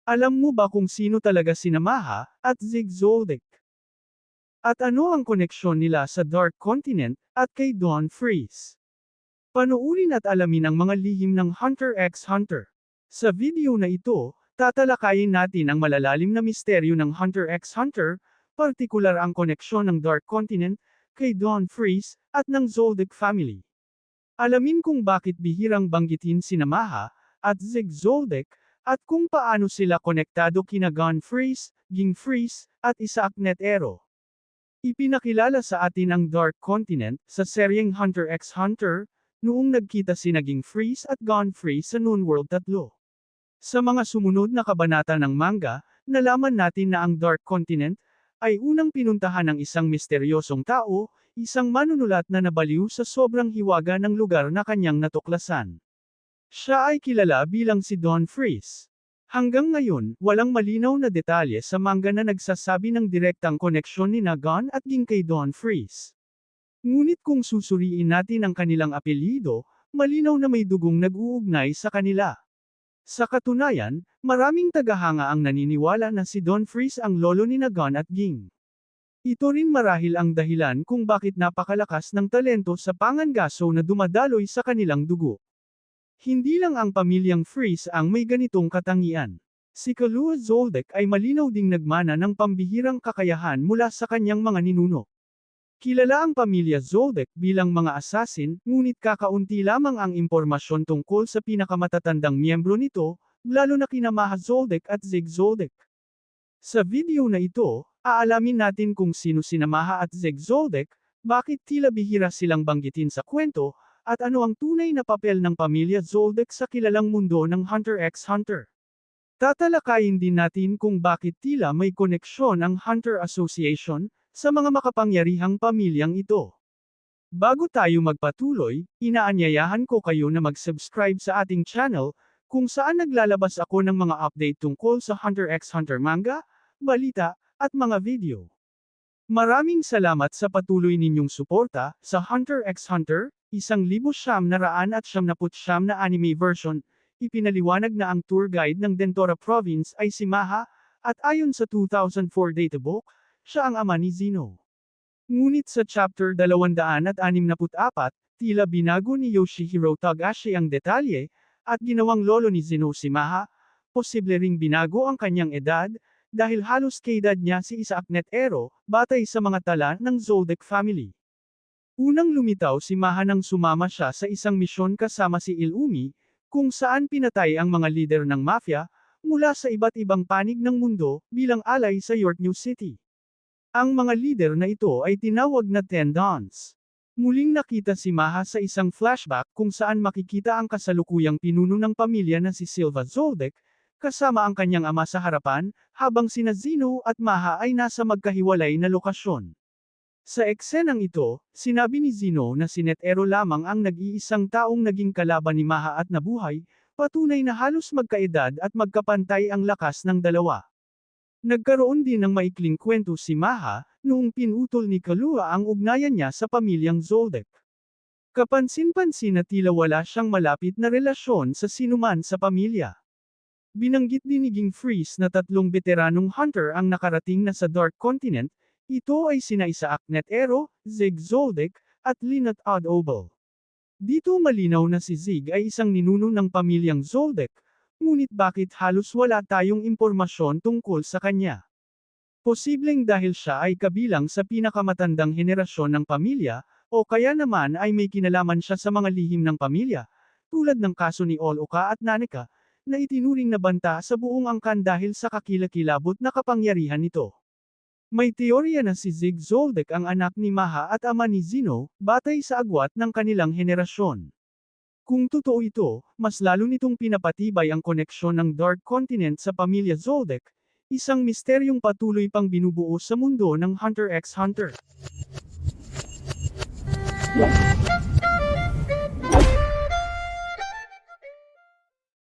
Alam mo ba kung sino talaga sina Maha at Zig Zoldyck? At ano ang koneksyon nila sa Dark Continent at kay Dawn Freeze? Panoorin at alamin ang mga lihim ng Hunter x Hunter. Sa video na ito, tatalakayin natin ang malalalim na misteryo ng Hunter x Hunter, partikular ang koneksyon ng Dark Continent kay Dawn Freeze at ng Zoldyck family. Alamin kung bakit bihirang banggitin sina Maha at Zig Zoldyck, at kung paano sila konektado kina Dawn Freeze, Ging Freeze, at Isaac Netero. Ipinakilala sa atin ang Dark Continent sa seryeng Hunter x Hunter, noong nagkita sina Ging Freeze at Dawn Freeze sa Noon World 3. Sa mga sumunod na kabanata ng manga, nalaman natin na ang Dark Continent ay unang pinuntahan ng isang misteryosong tao, isang manunulat na nabaliw sa sobrang hiwaga ng lugar na kanyang natuklasan. Siya ay kilala bilang si Dawn Freeze. Hanggang ngayon, walang malinaw na detalye sa manga na nagsasabi ng direktang koneksyon ni Dawn at Ging kay Dawn Freeze. Ngunit kung susuriin natin ang kanilang apelyido, malinaw na may dugong nag-uugnay sa kanila. Sa katunayan, maraming tagahanga ang naniniwala na si Dawn Freeze ang lolo ni Dawn at Ging. Ito rin marahil ang dahilan kung bakit napakalakas ng talento sa pangangaso na dumadaloy sa kanilang dugo. Hindi lang ang pamilyang Freeze ang may ganitong katangian. Si Kalua Zoldyck ay malinaw ding nagmana ng pambihirang kakayahan mula sa kanyang mga ninuno. Kilala ang pamilya Zoldyck bilang mga assassin, ngunit kakaunti lamang ang impormasyon tungkol sa pinakamatatandang miyembro nito, lalo na kina Maha Zoldyck at Zig Zoldyck. Sa video na ito, aalamin natin kung sino sina Maha at Zig Zoldyck, bakit tila bihira silang banggitin sa kwento, at ano ang tunay na papel ng pamilya Zoldyck sa kilalang mundo ng Hunter x Hunter. Tatalakayin din natin kung bakit tila may koneksyon ang Hunter Association sa mga makapangyarihang pamilyang ito. Bago tayo magpatuloy, inaanyayahan ko kayo na mag-subscribe sa ating channel, kung saan naglalabas ako ng mga update tungkol sa Hunter x Hunter manga, balita, at mga video. Maraming salamat sa patuloy ninyong suporta sa Hunter x Hunter, 1979 na anime version. Ipinaliwanag na ang tour guide ng Dentora Province ay si Maha, at ayon sa 2004 databook, siya ang ama ni Zeno. Ngunit sa chapter 264, tila binago ni Yoshihiro Togashi ang detalye, at ginawang lolo ni Zeno si Maha, posible ring binago ang kanyang edad, dahil halos kaedad niya si Isaac Netero, batay sa mga tala ng Zoldyck family. Unang lumitaw si Maha nang sumama siya sa isang misyon kasama si Illumi, kung saan pinatay ang mga lider ng mafia, mula sa iba't ibang panig ng mundo, bilang alay sa York New City. Ang mga lider na ito ay tinawag na Ten Dons. Muling nakita si Maha sa isang flashback kung saan makikita ang kasalukuyang pinuno ng pamilya na si Silva Zoldyck, kasama ang kanyang ama sa harapan, habang sina Zeno at Maha ay nasa magkahiwalay na lokasyon. Sa eksenang ito, sinabi ni Zeno na si Netero lamang ang nag-iisang taong naging kalaban ni Maha at nabuhay, patunay na halos magkaedad at magkapantay ang lakas ng dalawa. Nagkaroon din ng maikling kwento si Maha, noong pinutol ni Kalua ang ugnayan niya sa pamilyang Zoldyck. Kapansin-pansin na tila wala siyang malapit na relasyon sa sinuman sa pamilya. Binanggit din ni Ging Freeze na 3 veteranong hunter ang nakarating na sa Dark Continent. Ito ay sina Isaac Netero, Zig Zoldyck, at Lynette Odoble. Dito malinaw na si Zig ay isang ninuno ng pamilyang Zoldyck, ngunit bakit halos wala tayong impormasyon tungkol sa kanya? Posibleng dahil siya ay kabilang sa pinakamatandang henerasyon ng pamilya, o kaya naman ay may kinalaman siya sa mga lihim ng pamilya, tulad ng kaso ni Oloka at Naneka, na itinuring na banta sa buong angkan dahil sa kakilakilabot na kapangyarihan nito. May teorya na si Zig Zoldyck ang anak ni Maha at ama ni Zeno, batay sa agwat ng kanilang henerasyon. Kung totoo ito, mas lalo nitong pinapatibay ang koneksyon ng Dark Continent sa pamilya Zoldyck, isang misteryong patuloy pang binubuo sa mundo ng Hunter x Hunter.